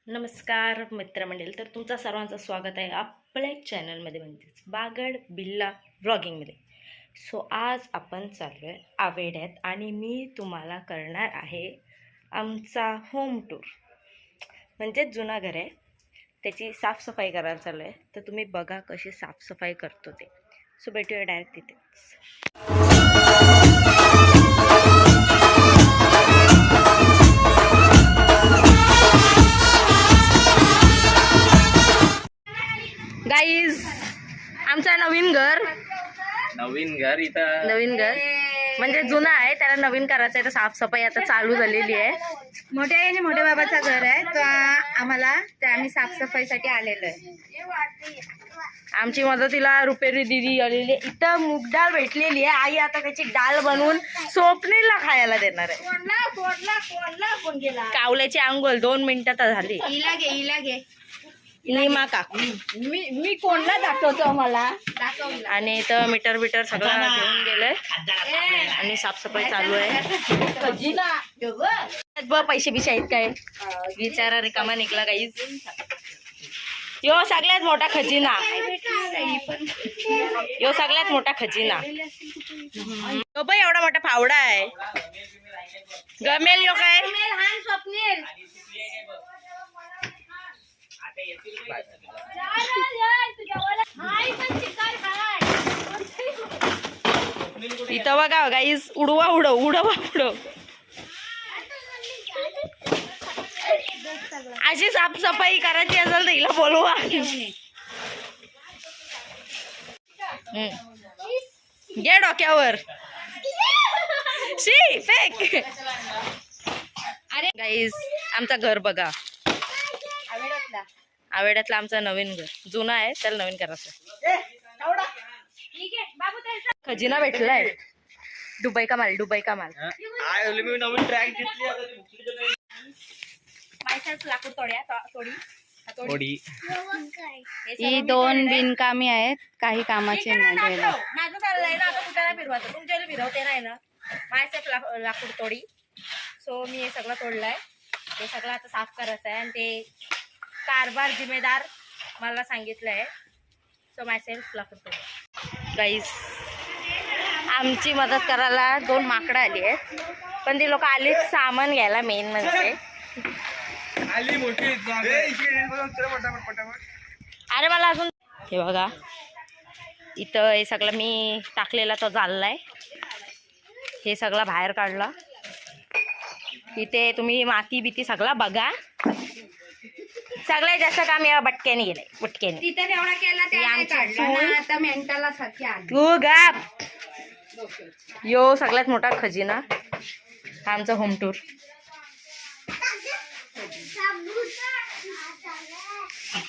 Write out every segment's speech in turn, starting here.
नमस्कार मित्रमंडळी, तर तुमचं सर्वांचं स्वागत आहे आपल्या चॅनलमध्ये, म्हणजेच बागड बिल्ला व्लॉगिंगमध्ये. सो आज आपण चाललो आहे आवेड्यात आणि मी तुम्हाला करणार आहे आमचा होम टूर. म्हणजेच जुना घर आहे, त्याची साफसफाई करायला चालू आहे. तर तुम्ही बघा कशी साफसफाई करतो ते. सो भेटूया डायरेक्ट तिथेच. गाईज, आमचा नवीन घर इथं नवीन घर म्हणजे जुनं आहे, त्याला नवीन करायचं आहे. तर साफसफाई आता चालू झालेली आहे. मोठ्या बाबाचा घर आहे, तर आम्हाला आम्ही साफसफाईसाठी आलेलो आहे. आमची मदतीला रुपेरी दिदी आलेली आहे. इथं मूग डाळ भेटलेली आहे. आई आता त्याची डाळ बनवून स्वप्नीला खायला देणार आहे. कावल्याची आंघोळ 2 मिनिटात झाली. हिला घे निमा काकू मी कोणला दाखवतो मला दाखवलं. आणि इथं मीटर सगळं घेऊन गेलंय आणि साफसफाई चालू आहे. पैसे बिशे आहेत काय विचारा, रिकामा निघला गाईज. यो सगळ्यात मोठा खजिना, एवढा मोठा फावडा आहे. गमेल यो काय इथं बघा गाईस, उडवा अशी साफसफाई करायची असेल तर हिला बोलवा. घे डोक्यावर शी फेक. अरे गाईस, आमचा घर बघा, आवेड्यातला आमचं नवीन घर. जुना आहे, त्याला नवीन करायचं. खजिना भेटलाय. दुबई का माल मी नवीन ट्रॅक घेतली. लाकूड थोडी ही 2 बिनकामी आहेत, काही कामाचे नाही. माझं चाललंय ना, आता कुठे फिरवायचं, तुमच्याला फिरवते नाही ना. माझ्याच लाकूड तोडी. सो मी हे सगळं तोडलंय. हे सगळं आता साफ करायचं आहे आणि ते कारभार जिम्मेदार मला सांगितलंय. सो मायसेल्फ लाकूड तोड. गाईस, आमची मदत करायला 2 माकडं आली आहेत, पण ती लोक आलीच सामान घ्यायला. मेन म्हणजे अरे मला अजून हे बघा, इथं हे सगळं मी टाकलेला तो जाळलाय. हे सगळं बाहेर काढला. इथे तुम्ही माती बिती सगळा बघा. सगळ्यात जास्त काम या बटक्याने गेलंय. तिथे एवढा केला ते आता मेंटला सारखी आली. तू गाप. यो सगळ्यात मोठा खजिना, आमचा होम टूर.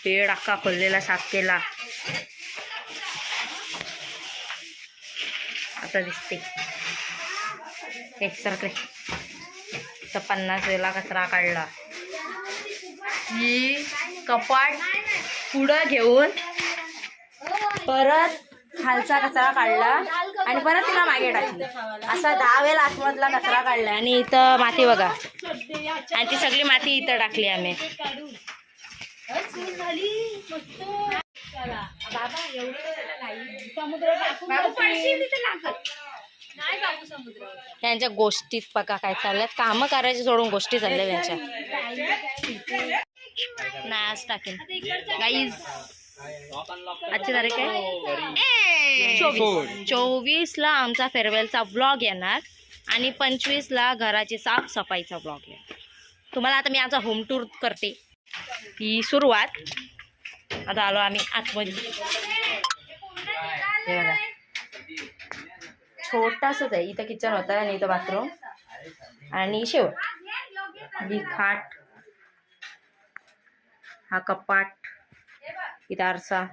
पेड अख्खा खोललेला, साफ केला. आता दिसते एक सरकले. तर 50 वेळा कचरा काढला. ही कपाट पुढं घेऊन परत खालचा कचरा काढला आणि परत तिला मागे टाकली. असा 10 वेळा आतमधला कचरा काढला. आणि इथं माती बघा, आणि ती सगळी माती इथं टाकली आम्ही. त्यांच्या गोष्टीत बघा काय चालल्यात. कामं करायचे सोडून गोष्टी चालल्या त्यांच्या. नाही आज टाकेन गाईज. आजची तारीख आहे 24ला आमचा फेअरवेलचा व्लॉग येणार आणि 25ला घराची साफसफाईचा व्लॉग येणार. तुम्हाला आता मी आमचा होम टूर करते. ही सुरुवात. आता आलो आम्ही आतमध्ये. हे बघा, छोटासच आहे. इथं किचन होतं आणि इथं बाथरूम आणि शेवट ही खाट, हा कपाट, इथं आरसा.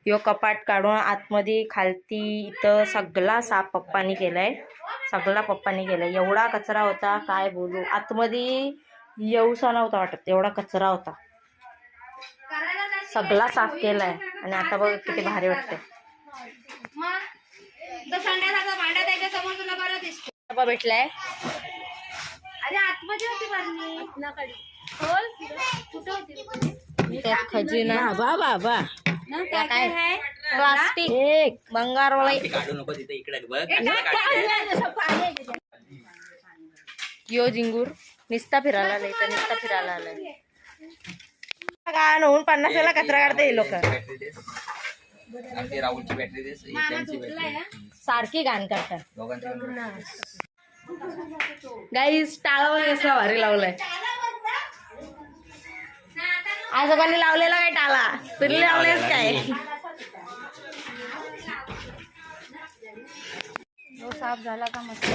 यो कपाट काढून आतमध्ये खालती इथं सगळा साफ पप्पानी केलाय. एवढा कचरा होता काय बोलू. आतमध्ये येऊसा नव्हता वाटत, एवढा कचरा होता. सगळा साफ केलाय आणि आता बघ किती भारी वाटतंय. भेटलाय. अरे आतमध्ये होती बारणी. खोल कुठं होती. त्या खजिना बाबा त्या काय प्लास्टिक बंगारवाला काढू नको तिथे इकडे बघ कसं काढते. यो जिंगूर निस्ता फिरायला आलाय तर निस्ता फिरायला आलाय काय होऊन 50 वेळा कचरा काढते हे लोक बॅटरी देस. आणि ते राहुलची बॅटरी देस ही त्यांची बॅटरी सारखी घाण करतात दोघांची पण. गाईस टाळा वगैरे कसला भारी लावलाय आजोबांनी लावलेला काय टाळा तुला लावलेस काय साफ झाला का मस्त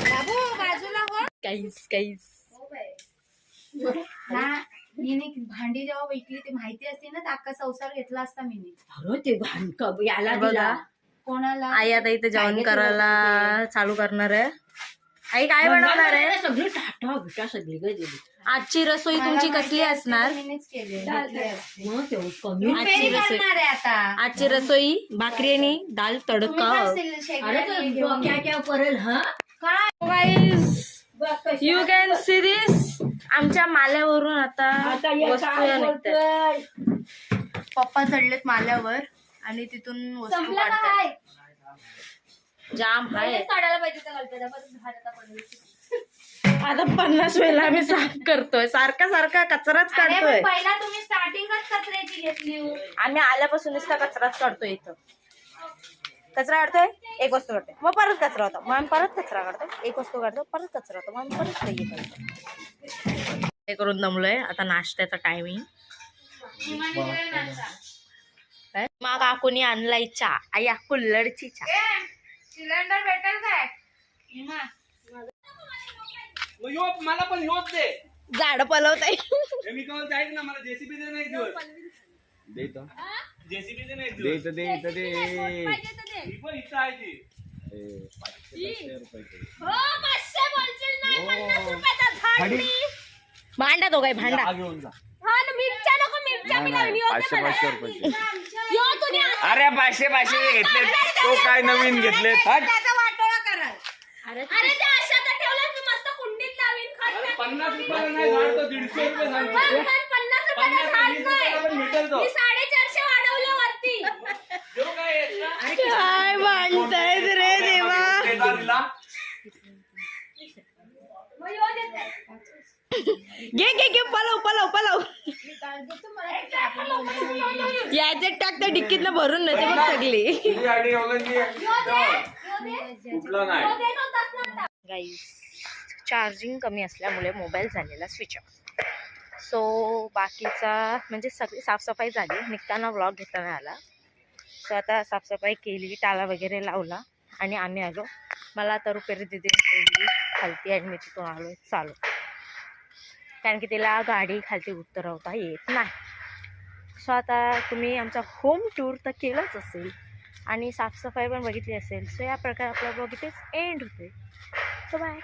काहीच काहीच भांडी जेव्हा विकली ते माहिती असते ना तर अख्खा संसार घेतला असता मी ते घाण कप याला बघा. दिला कोणाला आई आता इथे जेवण करायला चालू करणार आहे आई काय बनवणार आहे सगळी टाटा बिटा सगळी काय दिली आजची रसोई तुमची कसली असणार मीच केली मग तेवढं कमी आजची रसोई आता आजची रसोई भाकरी आणि दाल तडका अरे तो क्या क्या करेल हा यू कॅन सी दिस आमच्या माल्यावरून आता वस्तू निघतात पप्पा चढलेत माल्यावर आणि तिथून वस्तू काढतात जाम आहे काढायला पाहिजे आता 50 वेळा आम्ही साफ करतोय सारखा सारखा कचराच काढतोय पहिला तुम्ही स्टार्टिंगच कचऱ्याची घेतली आम्ही आल्यापासून नुसता कचराच काढतोय इथं कचरा काढतोय एक वस्तू काढतोय मग परत कचरा होता मग आम्ही परत कचरा काढतोय एक वस्तू काढतो परत कचरा होतो मग आम्ही परत काही करतो हे करून दमलोय आता नाश्त्याचा टायमिंग मग काकूनी आणलाय चहा आई कुल्लडची चहा सिलेंडर भेटेल काय मग यो मला पण योच दे. झाड पलवताय मी कॉल जाईल ना मला जेसीबी दे नाही दिवस देतो जेसीबी दे नाही दिवस दे ही पण इथं आहे ती. भांडा तो काय भांडा हा, घेऊन जा. 500 रुपये अरे 500 घेतले तो काय नवीन घेतले अरे 50 रुपयाला नाही झाड तो 150 रुपये सांगतो 50 रुपयाला पण भेटेल तो देऊ काय काय भांडतायत रे देवा दिला घे पलव पलव पलव याच्यात टाकता डिक्कीत भरून नाही ते बघ सगळी कुठला नाही गाईस चार्जिंग कमी असल्यामुळे मोबाईल झालेला स्विच ऑफ सो बाकीचा म्हणजे सगळी साफसफाई झाली निघताना व्लॉग घेता नाही आला सो आता साफसफाई केली टाळा वगैरे लावला आणि आम्ही आलो मला आता रुपेरी दिदी सोडली खालती आणि मी तिथून आलो चालू कारण की तिला गाडी खालती उतरवता येत नाही सो आता तुम्ही आमचा होम टूर तर केलाच असेल आणि साफसफाई पण बघितली असेल सो या प्रकारे आपला ब्लॉग इथेच एंड होते सो बाय